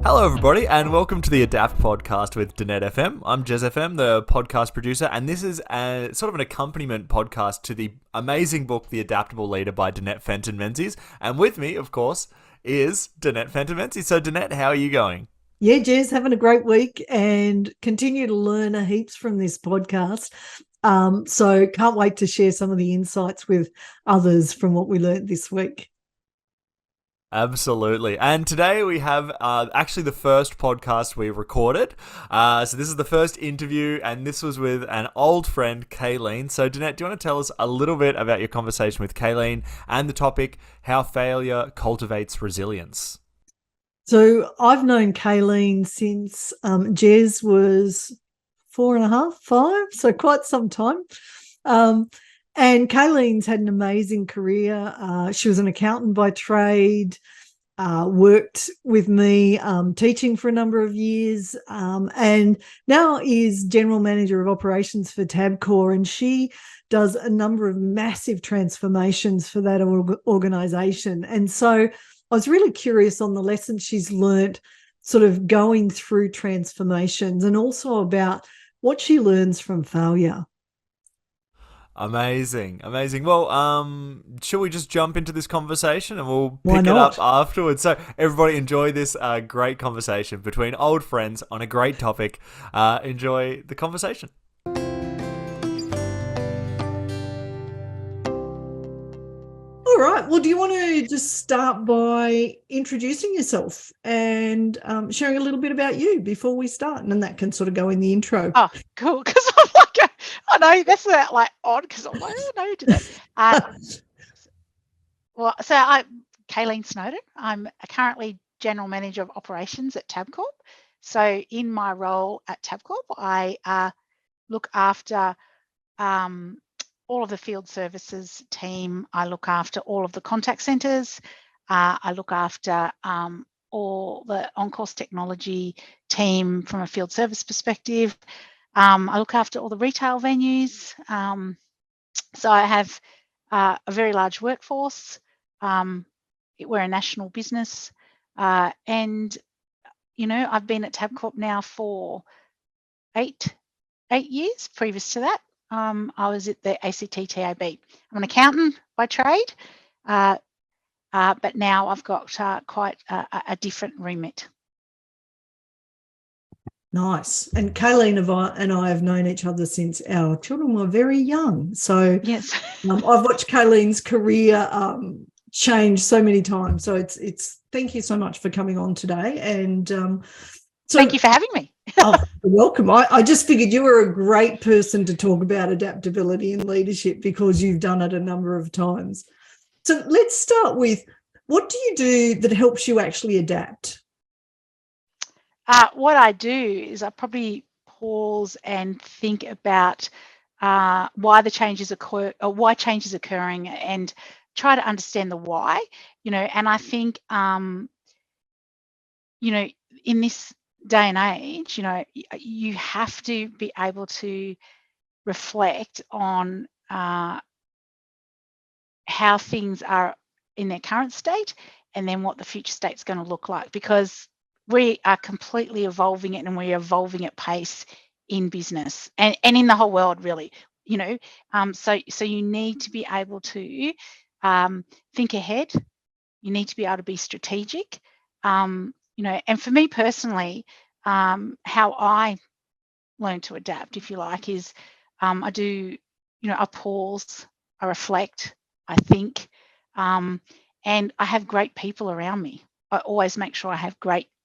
Hello, everybody, and welcome to the Adapt podcast with Danette FM. I'm Jez FM, the podcast producer, and this is sort of an accompaniment podcast to the amazing book, The Adaptable Leader by Danette Fenton-Menzies. And with me, of course, is Danette Fenton-Menzies. So, Danette, how are you going? Yeah, Jez, having a great week and continue to learn heaps from this podcast. So can't wait to share some of the insights with others from what we learned this week. Absolutely. And today we have actually the first podcast we recorded. So this is the first interview, and this was with an old friend, Kaylene. So Danette, do you want to tell us a little bit about your conversation with Kaylene and the topic, how failure cultivates resilience? So I've known Kaylene since Jez was 4.5, 5, so quite some time. And Kaylene's had an amazing career. She was an accountant by trade, worked with me teaching for a number of years, and now is general manager of operations for Tabcorp. And she does a number of massive transformations for that organisation. And so I was really curious on the lessons she's learnt sort of going through transformations, and also about what she learns from failure. Amazing. Well, shall we just jump into this conversation and we'll Why pick it not? up afterwards? So everybody enjoy this great conversation between old friends on a great topic. Enjoy the conversation. All right. Well, do you want to just start by introducing yourself and sharing a little bit about you before we start? And then that can sort of go in the intro. Oh, cool. Because I'm like, I know that's like odd because I'm like, oh, no, you did that. So I'm Kayelene Snowden. I'm currently General Manager of Operations at Tabcorp. So in my role at Tabcorp, I look after all of the field services team. I look after all of the contact centres. I look after all the on-course technology team from a field service perspective. I look after all the retail venues. So I have a very large workforce. We're a national business. And, you know, I've been at Tabcorp now for eight years. Previous to that, I was at the ACT TAB. I'm an accountant by trade, but now I've got quite a different remit. Nice. And Kaylene and I have known each other since our children were very young. So yes, I've watched Kaylene's career change so many times. So it's thank you so much for coming on today. And thank you for having me. Oh, you're welcome. I just figured you were a great person to talk about adaptability and leadership because you've done it a number of times. So let's start with, what do you do that helps you actually adapt? What I do is I probably pause and think about why the changes occur, or why change is occurring, and try to understand the why. You know, and I think you know, in this day and age, you know, you have to be able to reflect on how things are in their current state, and then what the future state's going to look like, because we are completely evolving it, and we're evolving at pace in business and in the whole world, really. You know, so you need to be able to think ahead. You need to be able to be strategic. You know, and for me personally, how I learn to adapt, if you like, is I do, you know, I pause, I reflect, I think, and I have great people around me. I always make sure I have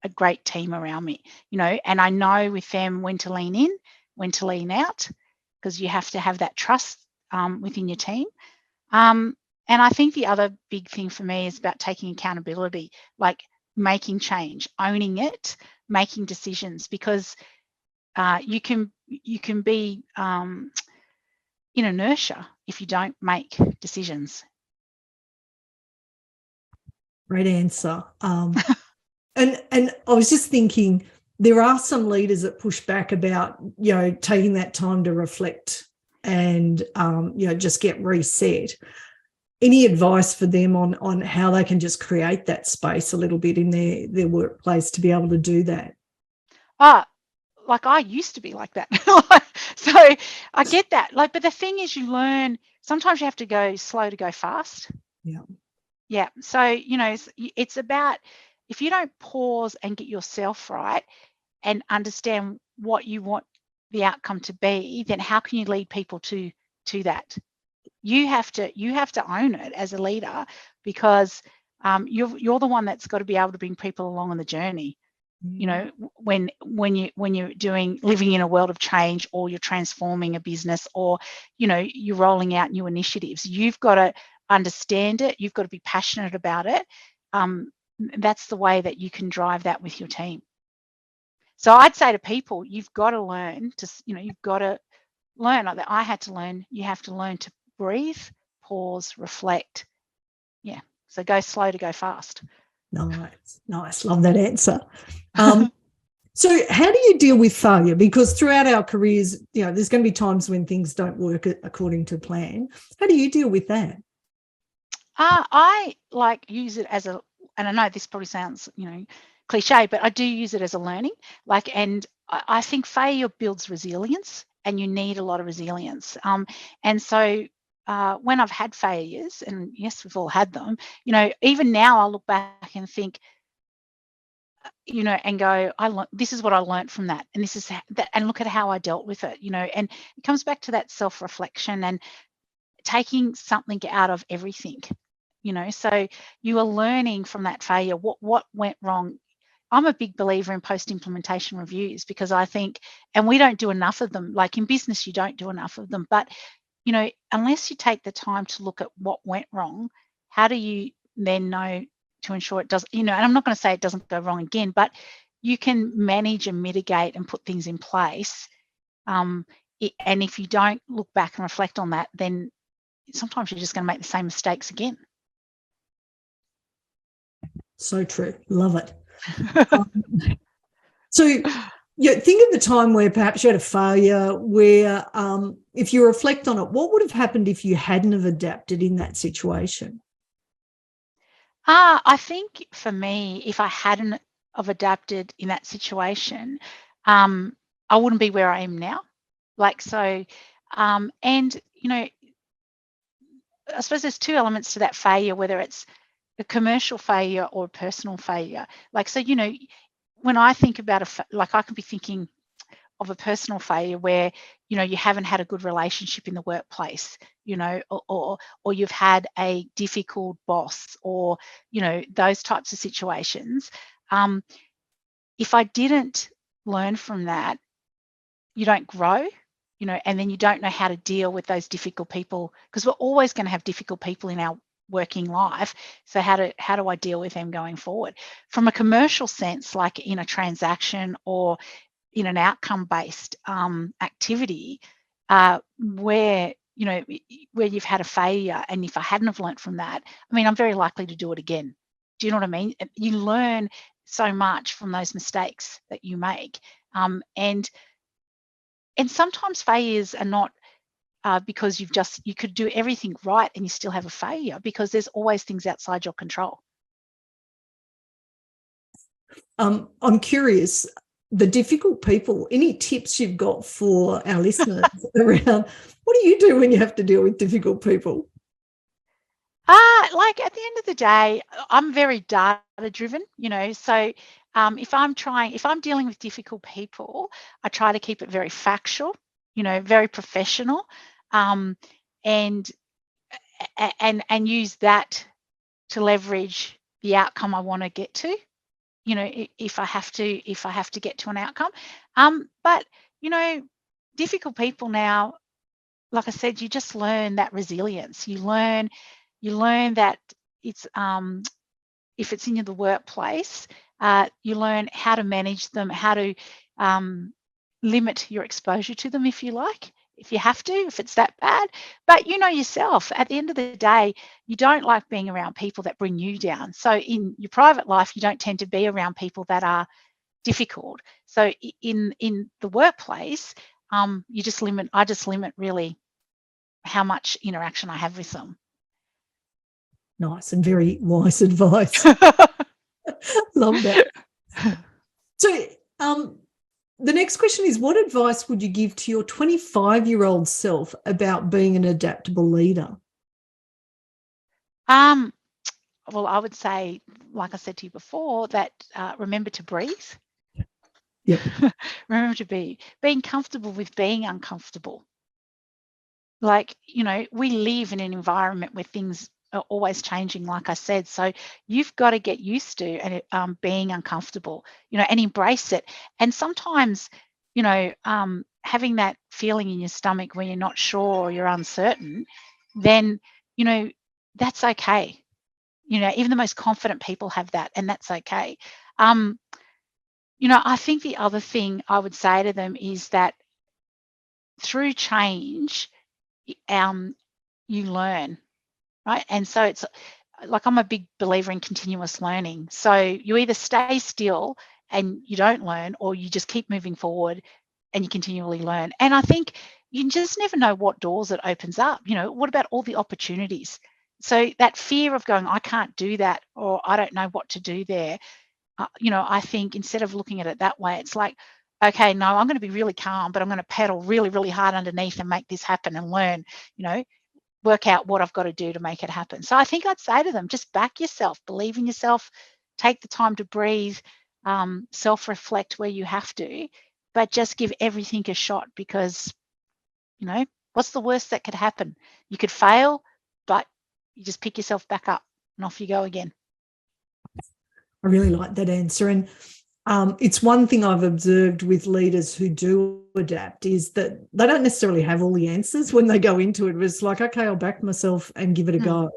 a great team around me, you know, and I know with them when to lean in, when to lean out, because you have to have that trust within your team. And I think the other big thing for me is about taking accountability, like making change, owning it, making decisions, because you can be in inertia if you don't make decisions. Great answer. And I was just thinking, there are some leaders that push back about, you know, taking that time to reflect and, you know, just get reset. any advice for them on how they can just create that space a little bit in their workplace to be able to do that? Like I used to be like that. So I get that. Like, but the thing is, you learn, sometimes you have to go slow to go fast. Yeah. Yeah. So, it's about, if you don't pause and get yourself right and understand what you want the outcome to be, then how can you lead people to that? You have to own it as a leader, because you're the one that's got to be able to bring people along on the journey. When you're living in a world of change, or you're transforming a business, or you're rolling out new initiatives, you've got to understand it, you've got to be passionate about it. That's the way that you can drive that with your team. So I'd say to people, you've got to learn to, you've got to learn, like that I had to learn. You have to learn to breathe, pause, reflect. Yeah. So go slow to go fast. Nice. Love that answer. So how do you deal with failure? Because throughout our careers, there's going to be times when things don't work according to plan. How do you deal with that? I use it as and I know this probably sounds, cliche, but I do use it as a learning. And I think failure builds resilience, and you need a lot of resilience. And so when I've had failures, and yes, we've all had them, even now I'll look back and think, and go, this is what I learned from that, and this is that, and look at how I dealt with it, and it comes back to that self-reflection and taking something out of everything, so you are learning from that failure, what went wrong. I'm a big believer in post-implementation reviews, because I think, and we don't do enough of them, like in business, you don't do enough of them, but unless you take the time to look at what went wrong, how do you then know to ensure it does, and I'm not going to say it doesn't go wrong again, but you can manage and mitigate and put things in place. And if you don't look back and reflect on that, then sometimes you're just going to make the same mistakes again. So true. Love it. So think of the time where perhaps you had a failure where if you reflect on it, what would have happened if you hadn't have adapted in that situation? I think for me, if I hadn't have adapted in that situation, I wouldn't be where I am now. And I suppose there's two elements to that failure, whether it's a commercial failure or a personal failure. When I think about I could be thinking of a personal failure where you haven't had a good relationship in the workplace, or you've had a difficult boss, or those types of situations. If I didn't learn from that, you don't grow, and then you don't know how to deal with those difficult people, because we're always going to have difficult people in our working life. So how do I deal with them going forward? From a commercial sense, like in a transaction or in an outcome-based activity, where you've had a failure, and if I hadn't have learnt from that, I'm very likely to do it again. Do you know what I mean? You learn so much from those mistakes that you make, and sometimes failures are not because you could do everything right and you still have a failure, because there's always things outside your control. I'm curious, the difficult people, any tips you've got for our listeners around what do you do when you have to deal with difficult people? At the end of the day, I'm very data driven, so if I'm dealing with difficult people, I try to keep it very factual, very professional, and use that to leverage the outcome I want to get to, if I have to get to an outcome. But difficult people now, like I said, you just learn that resilience. You learn that it's if it's in the workplace, you learn how to manage them, how to limit your exposure to them, if you like, if you have to, if it's that bad. But yourself, at the end of the day, you don't like being around people that bring you down. So in your private life, you don't tend to be around people that are difficult. So in the workplace, I just limit really how much interaction I have with them. Nice and very wise advice. Love that. So the next question is, what advice would you give to your 25-year-old self about being an adaptable leader? Well, I would say, like I said to you before, that remember to breathe. Yep. Remember to being comfortable with being uncomfortable. Like, we live in an environment where things are always changing, like I said. So you've got to get used to being uncomfortable, and embrace it. And sometimes, having that feeling in your stomach when you're not sure or you're uncertain, then, that's okay. Even the most confident people have that, and that's okay. I think the other thing I would say to them is that through change, you learn, right? And so it's like, I'm a big believer in continuous learning. So you either stay still and you don't learn, or you just keep moving forward and you continually learn. And I think you just never know what doors it opens up. What about all the opportunities? So that fear of going, I can't do that, or I don't know what to do there. I think instead of looking at it that way, it's like, okay, no, I'm going to be really calm, but I'm going to paddle really, really hard underneath and make this happen and learn, work out what I've got to do to make it happen. So I think I'd say to them, just back yourself, believe in yourself, take the time to breathe, self-reflect where you have to, but just give everything a shot, because, what's the worst that could happen? You could fail, but you just pick yourself back up and off you go again. I really like that answer. And it's one thing I've observed with leaders who do adapt, is that they don't necessarily have all the answers when they go into it. It's like, okay, I'll back myself and give it a go.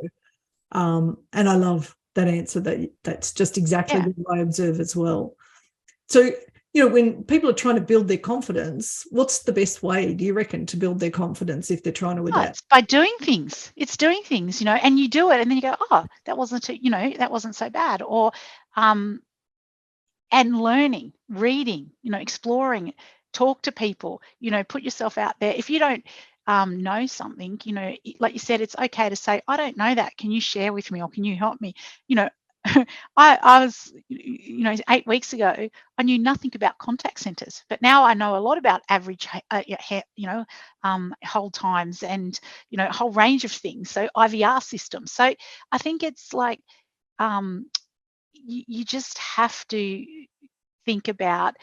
And I love that answer. That's just exactly what I observe as well. So, when people are trying to build their confidence, what's the best way, do you reckon, to build their confidence if they're trying to adapt? It's by doing things. It's doing things, and you do it, and then you go, oh, that wasn't, that wasn't so bad. Or, and learning, reading, exploring, talk to people, put yourself out there. If you don't know something, like you said, it's okay to say, I don't know that. Can you share with me, or can you help me? I was, 8 weeks ago, I knew nothing about contact centers, but now I know a lot about average, hold times, and, a whole range of things. So IVR systems. So I think it's like, you just have to think about,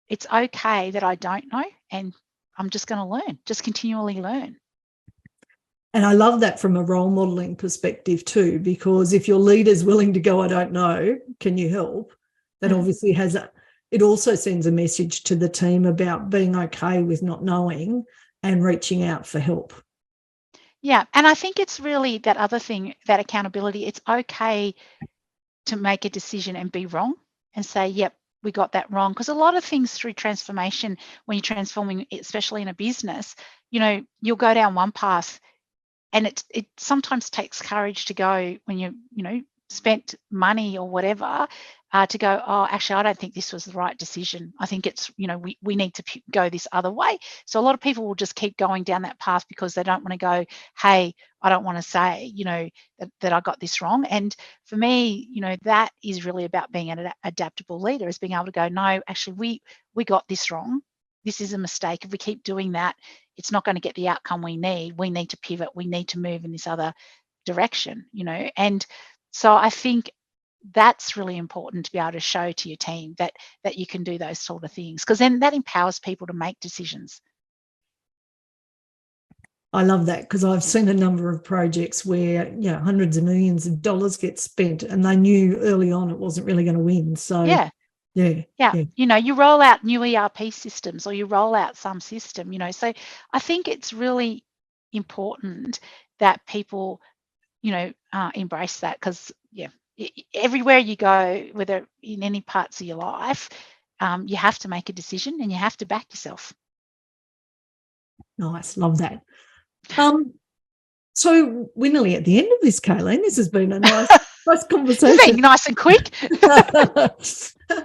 it's okay that I don't know, and I'm just going to learn, just continually learn. And I love that from a role modeling perspective too, because if your leader's willing to go, I don't know, can you help? That obviously it also sends a message to the team about being okay with not knowing and reaching out for help. Yeah. And I think it's really that other thing, that accountability. It's okay to make a decision and be wrong and say, yep, we got that wrong. Because a lot of things through transformation, when you're transforming, especially in a business, you'll go down one path, and it sometimes takes courage to go, when you spent money or whatever, to go, oh, actually, I don't think this was the right decision. I think it's, we need to go this other way. So a lot of people will just keep going down that path because they don't want to go, hey, I don't want to say, that I got this wrong. And for me, that is really about being an adaptable leader, is being able to go, no, actually, we got this wrong. This is a mistake. If we keep doing that, it's not going to get the outcome we need. We need to pivot. We need to move in this other direction, And so I think that's really important, to be able to show to your team that you can do those sort of things, because then that empowers people to make decisions. I love that, because I've seen a number of projects where hundreds of millions of dollars get spent, and they knew early on it wasn't really going to win. So yeah. You roll out new ERP systems, or you roll out some system, so I think it's really important that people embrace that, because everywhere you go, whether in any parts of your life, you have to make a decision and you have to back yourself. Nice, love that. So we're nearly at the end of this, Kayleen. This has been a nice conversation. Being nice and quick.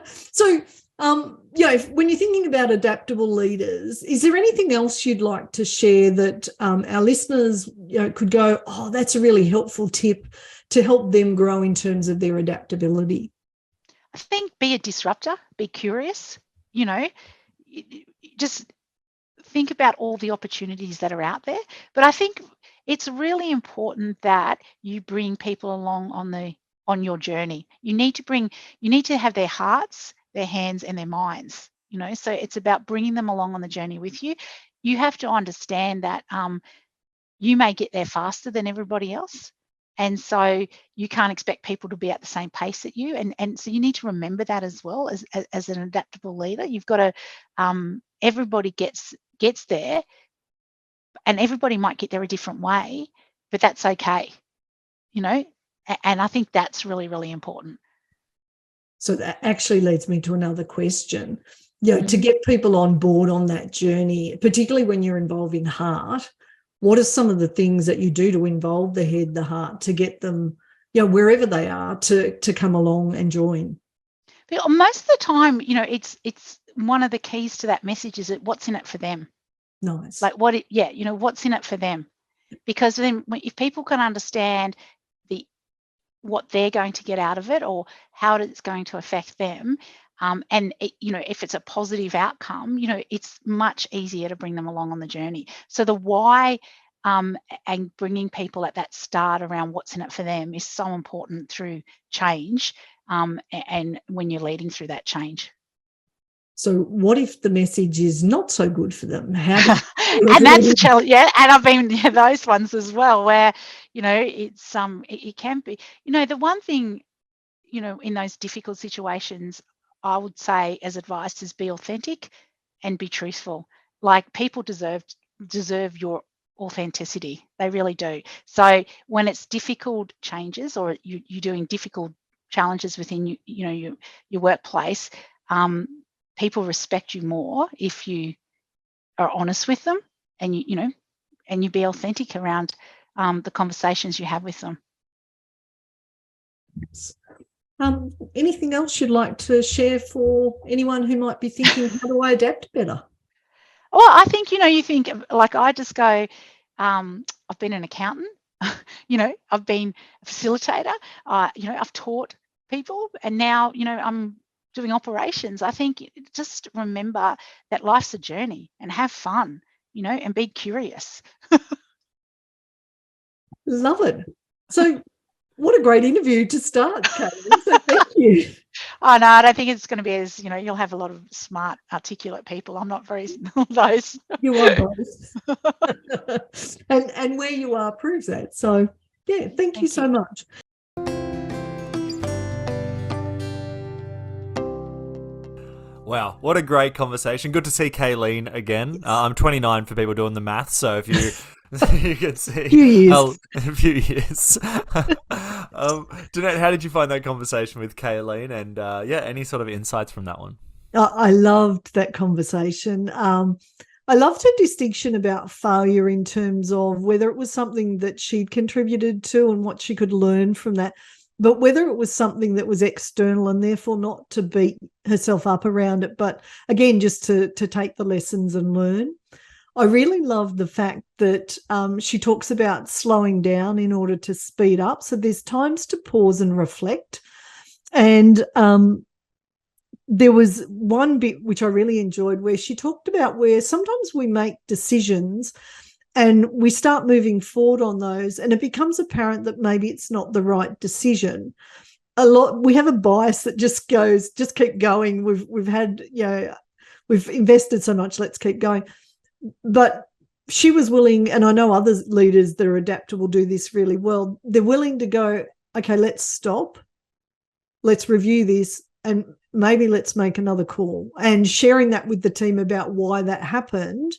So When you're thinking about adaptable leaders, is there anything else you'd like to share that our listeners could go, oh, that's a really helpful tip to help them grow in terms of their adaptability? I think be a disruptor, be curious, just think about all the opportunities that are out there. But I think it's really important that you bring people along on your journey. You need to have their hearts, their hands, and their minds. So it's about bringing them along on the journey with you. You have to understand that you may get there faster than everybody else. And so you can't expect people to be at the same pace at you. And so you need to remember that as well as an adaptable leader. You've got to, everybody gets there, and everybody might get there a different way, but that's okay, and I think that's really, really important. So that actually leads me to another question. To get people on board on that journey, particularly when you're involving heart, what are some of the things that you do to involve the head, the heart, to get them, wherever they are, to come along and join? But most of the time, it's one of the keys to that message is what's in it for them. Nice. Like what's in it for them? Because then if people can understand what they're going to get out of it or how it's going to affect them, and if it's a positive outcome, it's much easier to bring them along on the journey. So the why and bringing people at that start around what's in it for them is so important through change, and when you're leading through that change. So what if the message is not so good for them? How and that's a challenge. Yeah, and I've been those ones as well, where it's it can be. The one thing, in those difficult situations, I would say as advice is be authentic and be truthful. Like, people deserve your authenticity. They really do. So when it's difficult changes or you're doing difficult challenges within your workplace, people respect you more if you are honest with them and you be authentic around the conversations you have with them. Anything else you'd like to share for anyone who might be thinking, how do I adapt better? Well, I think, you think, like, I just go, I've been an accountant, I've been a facilitator, I've taught people, and now, I'm doing operations. I think just remember that life's a journey and have fun, and be curious. Love it. So what a great interview to start, Kayleen. So thank you. Oh, no, I don't think it's going to be as, you'll have a lot of smart, articulate people. I'm not very those. You are both. and where you are proves that. So, yeah, thank you so much. Wow, what a great conversation. Good to see Kaylene again. I'm 29 for people doing the math, so if you you can see a few years. Danette, how did you find that conversation with Kaylene? And any sort of insights from that one? I loved that conversation. I loved her distinction about failure in terms of whether it was something that she'd contributed to and what she could learn from that, but whether it was something that was external and therefore not to beat herself up around it, but again, just to take the lessons and learn. I really love the fact that she talks about slowing down in order to speed up. So there's times to pause and reflect. And there was one bit which I really enjoyed where she talked about where sometimes we make decisions and we start moving forward on those and it becomes apparent that maybe it's not the right decision. We have a bias that just goes, just keep going. We've had, we've invested so much, let's keep going. But she was willing, and I know other leaders that are adaptable do this really well. They're willing to go, okay, let's stop. Let's review this and maybe let's make another call, and sharing that with the team about why that happened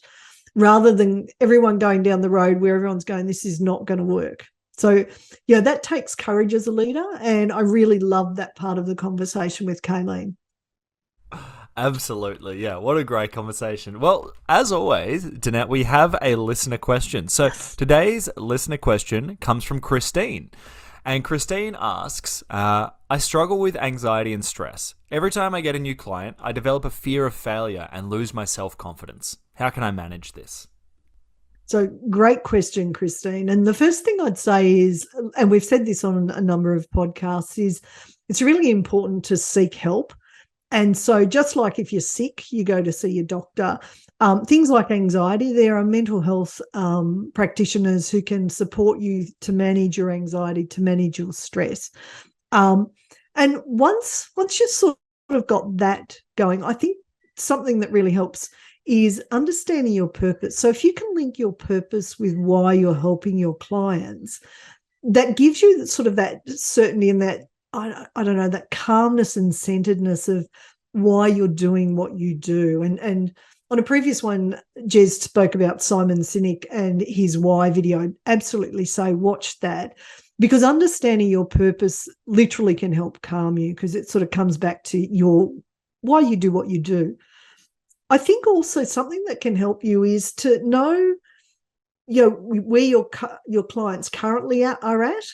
rather than everyone going down the road where everyone's going, this is not going to work. So, that takes courage as a leader, and I really loved that part of the conversation with Kaylene. Absolutely, yeah. What a great conversation. Well, as always, Danette, we have a listener question. So today's listener question comes from Christine. And Christine asks, I struggle with anxiety and stress. Every time I get a new client, I develop a fear of failure and lose my self-confidence. How can I manage this? So great question, Christine. And the first thing I'd say is, and we've said this on a number of podcasts, is it's really important to seek help. And so just like if you're sick, you go to see your doctor. Things like anxiety, there are mental health practitioners who can support you to manage your anxiety, to manage your stress. And once you sort of got that going, I think something that really helps is understanding your purpose. So if you can link your purpose with why you're helping your clients, that gives you sort of that certainty and that, I don't know, that calmness and centeredness of why you're doing what you do. And on a previous one, Jez spoke about Simon Sinek and his why video. I'd absolutely say watch that, because understanding your purpose literally can help calm you, because it sort of comes back to your why you do what you do. I think also something that can help you is to know, where your clients currently are at,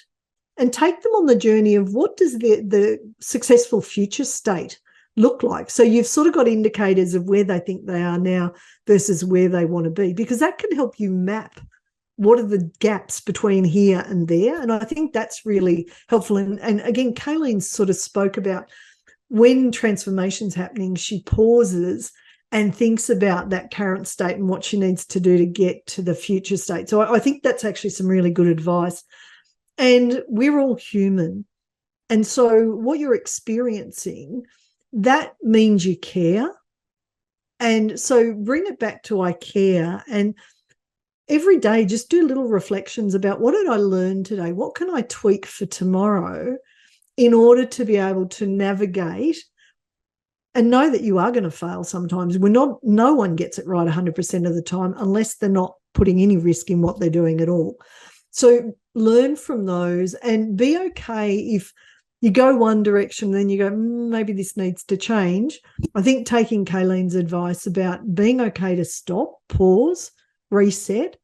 and take them on the journey of what does the successful future state look like. So you've sort of got indicators of where they think they are now versus where they want to be, because that can help you map what are the gaps between here and there. And I think that's really helpful. And again, Kayleen sort of spoke about when transformation's happening, she pauses and thinks about that current state and what she needs to do to get to the future state. So I think that's actually some really good advice. And we're all human. And so what you're experiencing, that means you care. And so bring it back to I care. And every day just do little reflections about, what did I learn today? What can I tweak for tomorrow in order to be able to navigate and know that you are going to fail sometimes. No one gets it right 100% of the time unless they're not putting any risk in what they're doing at all. So learn from those and be okay if you go one direction, then you go, maybe this needs to change. I think taking Kaylene's advice about being okay to stop, pause, reset,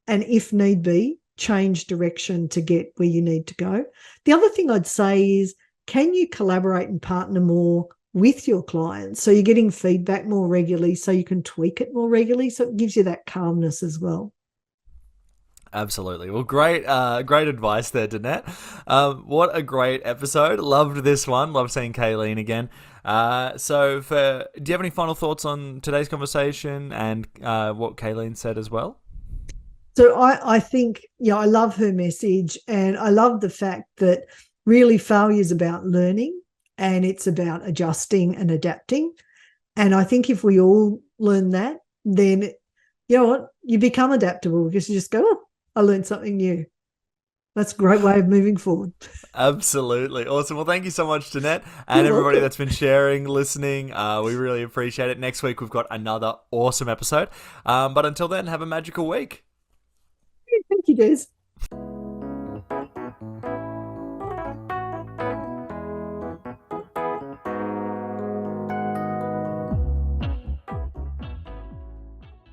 and if need be, change direction to get where you need to go. The other thing I'd say is, can you collaborate and partner more with your clients so you're getting feedback more regularly, so you can tweak it more regularly, so it gives you that calmness as well. Absolutely. Well, great advice there, Danette. What a great episode. Loved this one. Love seeing Kaylene again. Do you have any final thoughts on today's conversation and what Kaylene said as well? So I think, I love her message, and I love the fact that really failure is about learning and it's about adjusting and adapting. And I think if we all learn that, then you know what, you become adaptable, because you just go, oh, I learned something new. That's a great way of moving forward. Absolutely. Awesome. Well, thank you so much, Danette, and You're everybody welcome. that's been sharing, listening. We really appreciate it. Next week, we've got another awesome episode. But until then, have a magical week. Thank you, Des.